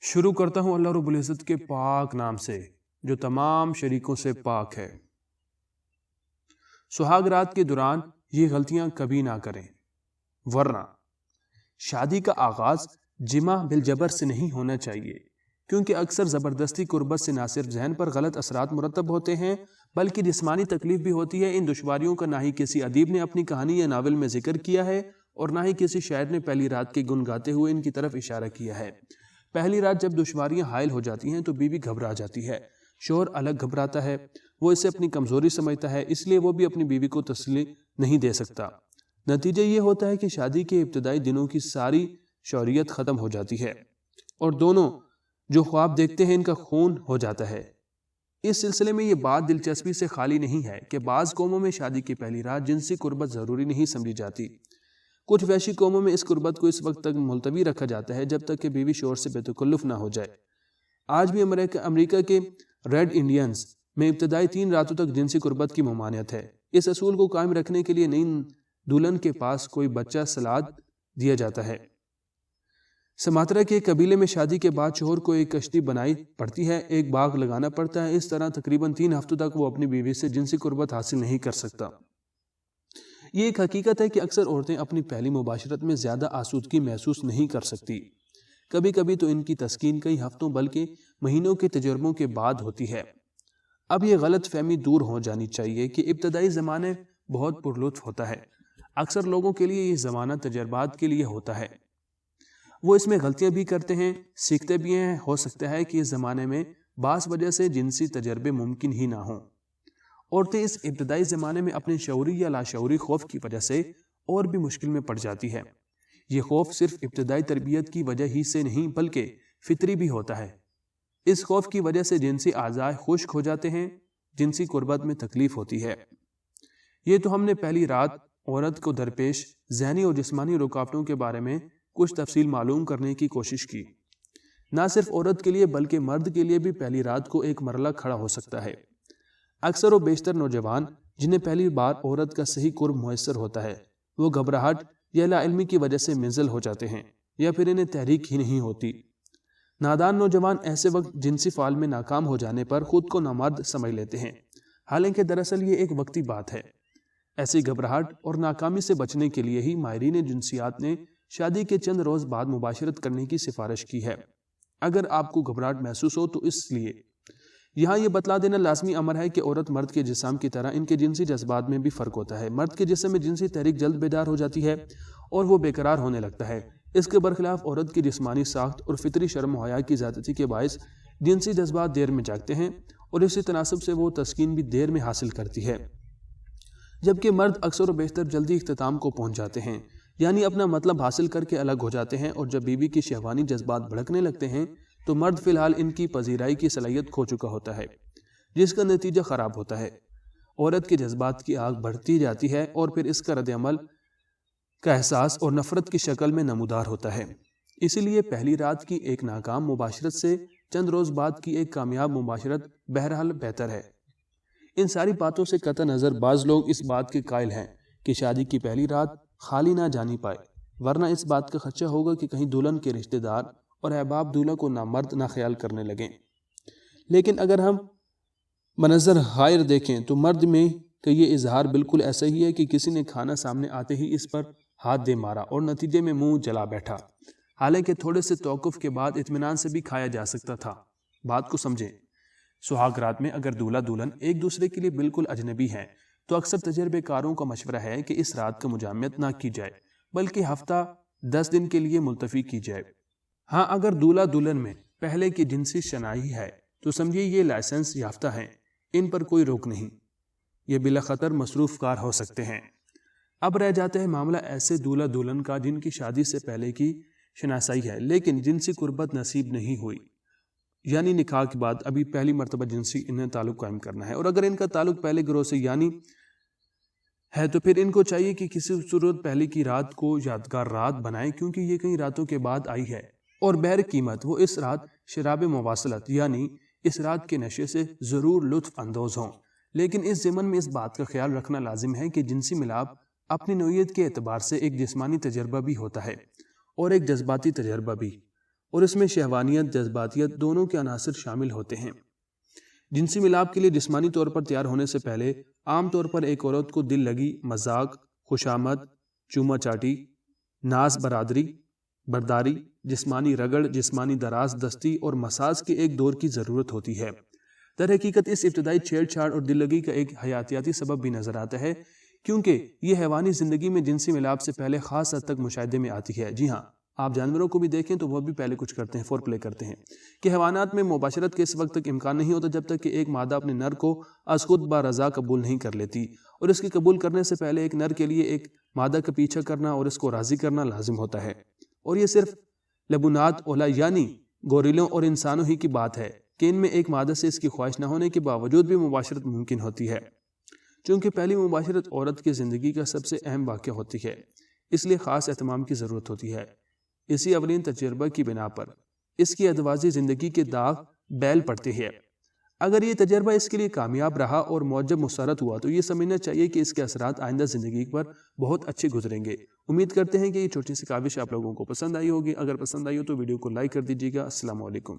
شروع کرتا ہوں اللہ رب العزت کے پاک نام سے جو تمام شریکوں سے پاک ہے۔ سہاگ رات کے دوران یہ غلطیاں کبھی نہ کریں، ورنہ شادی کا آغاز جمع بالجبر سے نہیں ہونا چاہیے، کیونکہ اکثر زبردستی قربت سے نہ صرف ذہن پر غلط اثرات مرتب ہوتے ہیں بلکہ جسمانی تکلیف بھی ہوتی ہے۔ ان دشواریوں کا نہ ہی کسی ادیب نے اپنی کہانی یا ناول میں ذکر کیا ہے اور نہ ہی کسی شاعر نے پہلی رات کے گن گاتے ہوئے ان کی طرف اشارہ کیا ہے۔ پہلی رات جب دشواریاں حائل ہو جاتی ہیں تو بیوی گھبرا جاتی ہے، شوہر الگ گھبراتا ہے، وہ اسے اپنی کمزوری سمجھتا ہے، اس لیے وہ بھی اپنی بیوی کو تسلی نہیں دے سکتا۔ نتیجہ یہ ہوتا ہے کہ شادی کے ابتدائی دنوں کی ساری شعوریت ختم ہو جاتی ہے اور دونوں جو خواب دیکھتے ہیں ان کا خون ہو جاتا ہے۔ اس سلسلے میں یہ بات دلچسپی سے خالی نہیں ہے کہ بعض قوموں میں شادی کی پہلی رات جنسی قربت ضروری نہیں سمجھی جاتی۔ کچھ وحشی قوموں میں اس قربت کو اس وقت تک ملتوی رکھا جاتا ہے جب تک کہ بیوی شوہر سے بے تکلف نہ ہو جائے۔ آج بھی امریکہ کے ریڈ انڈینز میں ابتدائی 3 راتوں تک جنسی قربت کی ممانعت ہے۔ اس اصول کو قائم رکھنے کے لیے نئی دلہن کے پاس کوئی بچہ سلاد دیا جاتا ہے۔ سماترا کے قبیلے میں شادی کے بعد شوہر کو ایک کشتی بنائی پڑتی ہے، ایک باغ لگانا پڑتا ہے، اس طرح تقریباً 3 ہفتوں تک وہ اپنی بیوی سے جنسی قربت حاصل نہیں کر سکتا۔ یہ ایک حقیقت ہے کہ اکثر عورتیں اپنی پہلی مباشرت میں زیادہ آسودگی محسوس نہیں کر سکتی، کبھی کبھی تو ان کی تسکین کئی ہفتوں بلکہ مہینوں کے تجربوں کے بعد ہوتی ہے۔ اب یہ غلط فہمی دور ہو جانی چاہیے کہ ابتدائی زمانے بہت پرلطف ہوتا ہے۔ اکثر لوگوں کے لیے یہ زمانہ تجربات کے لیے ہوتا ہے، وہ اس میں غلطیاں بھی کرتے ہیں، سیکھتے بھی ہیں۔ ہو سکتا ہے کہ اس زمانے میں بعض وجہ سے جنسی تجربے ممکن ہی نہ ہوں۔ عورتیں اس ابتدائی زمانے میں اپنے شعوری یا لاشعوری خوف کی وجہ سے اور بھی مشکل میں پڑ جاتی ہے۔ یہ خوف صرف ابتدائی تربیت کی وجہ ہی سے نہیں بلکہ فطری بھی ہوتا ہے۔ اس خوف کی وجہ سے جنسی اعضاء خشک ہو جاتے ہیں، جنسی قربت میں تکلیف ہوتی ہے۔ یہ تو ہم نے پہلی رات عورت کو درپیش ذہنی اور جسمانی رکاوٹوں کے بارے میں کچھ تفصیل معلوم کرنے کی کوشش کی۔ نہ صرف عورت کے لیے بلکہ مرد کے لیے بھی پہلی رات کو ایک مرحلہ کھڑا ہو سکتا ہے۔ اکثر و بیشتر نوجوان جنہیں پہلی بار عورت کا صحیح قرب میسر ہوتا ہے وہ گھبراہٹ یا لا علمی کی وجہ سے منزل ہو جاتے ہیں یا پھر انہیں تحریک ہی نہیں ہوتی۔ نادان نوجوان ایسے وقت جنسی فعال میں ناکام ہو جانے پر خود کو نامرد سمجھ لیتے ہیں، حالانکہ دراصل یہ ایک وقتی بات ہے۔ ایسی گھبراہٹ اور ناکامی سے بچنے کے لیے ہی ماہرین جنسیات نے شادی کے چند روز بعد مباشرت کرنے کی سفارش کی ہے۔ اگر آپ کو گھبراہٹ محسوس ہو تو اس لیے یہاں یہ بتلا دینا لازمی امر ہے کہ عورت مرد کے جسم کی طرح ان کے جنسی جذبات میں بھی فرق ہوتا ہے۔ مرد کے جسم میں جنسی تحریک جلد بیدار ہو جاتی ہے اور وہ بے قرار ہونے لگتا ہے۔ اس کے برخلاف عورت کی جسمانی ساخت اور فطری شرم و حیا کی زیادتی کے باعث جنسی جذبات دیر میں جاگتے ہیں اور اسی تناسب سے وہ تسکین بھی دیر میں حاصل کرتی ہے، جبکہ مرد اکثر و بیشتر جلدی اختتام کو پہنچ جاتے ہیں، یعنی اپنا مطلب حاصل کر کے الگ ہو جاتے ہیں۔ اور جب بیوی کی شہوانی جذبات بھڑکنے لگتے ہیں تو مرد فی الحال ان کی پذیرائی کی صلاحیت کھو چکا ہوتا ہے، جس کا نتیجہ خراب ہوتا ہے۔ عورت کے جذبات کی آگ بڑھتی جاتی ہے اور پھر اس کا رد عمل کا احساس اور نفرت کی شکل میں نمودار ہوتا ہے۔ اسی لیے پہلی رات کی ایک ناکام مباشرت سے چند روز بعد کی ایک کامیاب مباشرت بہرحال بہتر ہے۔ ان ساری باتوں سے قطع نظر بعض لوگ اس بات کے قائل ہیں کہ شادی کی پہلی رات خالی نہ جانی پائے، ورنہ اس بات کا خدشہ ہوگا کہ کہیں دلہن کے رشتہ دار اور احباب دولہا کو نامرد نہ خیال کرنے لگیں۔ لیکن اگر ہم منظر غائر دیکھیں تو مرد میں کہ یہ اظہار بالکل ایسا ہی ہے کہ کسی نے کھانا سامنے آتے ہی اس پر ہاتھ دے مارا اور نتیجے میں منہ جلا بیٹھا، حالانکہ تھوڑے سے توقف کے بعد اطمینان سے بھی کھایا جا سکتا تھا۔ بات کو سمجھیں، سہاگ رات میں اگر دولہا دلہن ایک دوسرے کے لیے بالکل اجنبی ہیں تو اکثر تجربے کاروں کا مشورہ ہے کہ اس رات کا مجامعت نہ کی جائے بلکہ ہفتہ 10 دن کے لیے ملتوی کی جائے۔ ہاں، اگر دولہا دلہن میں پہلے کی جنسی شنائی ہے تو سمجھیے یہ لائسنس یافتہ ہیں، ان پر کوئی روک نہیں، یہ بلا خطر مصروف کار ہو سکتے ہیں۔ اب رہ جاتا ہے معاملہ ایسے دولہا دلہن کا جن کی شادی سے پہلے کی شناسائی ہے لیکن جنسی قربت نصیب نہیں ہوئی، یعنی نکاح کے بعد ابھی پہلی مرتبہ جنسی انہیں تعلق قائم کرنا ہے، اور اگر ان کا تعلق پہلے گروہ سے یعنی ہے تو پھر ان کو چاہیے کہ کسی صورت پہلے کی رات کو یادگار رات بنائیں، کیونکہ یہ کئی راتوں کے بعد آئی ہے اور بہر قیمت وہ اس رات شراب مواصلت یعنی اس رات کے نشے سے ضرور لطف اندوز ہوں۔ لیکن اس ضمن میں اس بات کا خیال رکھنا لازم ہے کہ جنسی ملاپ اپنی نوعیت کے اعتبار سے ایک جسمانی تجربہ بھی ہوتا ہے اور ایک جذباتی تجربہ بھی، اور اس میں شہوانیت جذباتیت دونوں کے عناصر شامل ہوتے ہیں۔ جنسی ملاپ کے لیے جسمانی طور پر تیار ہونے سے پہلے عام طور پر ایک عورت کو دل لگی، مذاق، خوشامد، چوما چاٹی، ناز برداری، جسمانی رگڑ، جسمانی دراز دستی اور مساج کے ایک دور کی ضرورت ہوتی ہے۔ در حقیقت اس ابتدائی چھیڑ چھاڑ اور دل لگی کا ایک حیاتیاتی سبب بھی نظر آتا ہے، کیونکہ یہ حیوانی زندگی میں جنسی ملاپ سے پہلے خاص حد تک مشاہدے میں آتی ہے۔ جی ہاں، آپ جانوروں کو بھی دیکھیں تو وہ بھی پہلے کچھ کرتے ہیں، فور پلے کرتے ہیں، کہ حیوانات میں مباشرت کے اس وقت تک امکان نہیں ہوتا جب تک کہ ایک مادہ اپنے نر کو از خود با رضا قبول نہیں کر لیتی، اور اس کے قبول کرنے سے پہلے ایک نر کے لیے ایک مادہ کا پیچھا کرنا اور اس کو راضی کرنا لازم ہوتا ہے۔ اور یہ صرف لبنات اولا یعنی گوریلوں اور انسانوں ہی کی بات ہے کہ ان میں ایک مادہ سے اس کی خواہش نہ ہونے کے باوجود بھی مباشرت ممکن ہوتی ہے۔ چونکہ پہلی مباشرت عورت کی زندگی کا سب سے اہم واقعہ ہوتی ہے، اس لیے خاص اہتمام کی ضرورت ہوتی ہے۔ اسی اولین تجربہ کی بنا پر اس کی ادوازی زندگی کے داغ بیل پڑتے ہیں۔ اگر یہ تجربہ اس کے لیے کامیاب رہا اور معجب مسرت ہوا تو یہ سمجھنا چاہیے کہ اس کے اثرات آئندہ زندگی پر بہت اچھے گزریں گے۔ امید کرتے ہیں کہ یہ چھوٹی سی کاوش آپ لوگوں کو پسند آئی ہوگی۔ اگر پسند آئی ہو تو ویڈیو کو لائک کر دیجیے گا۔ السلام علیکم۔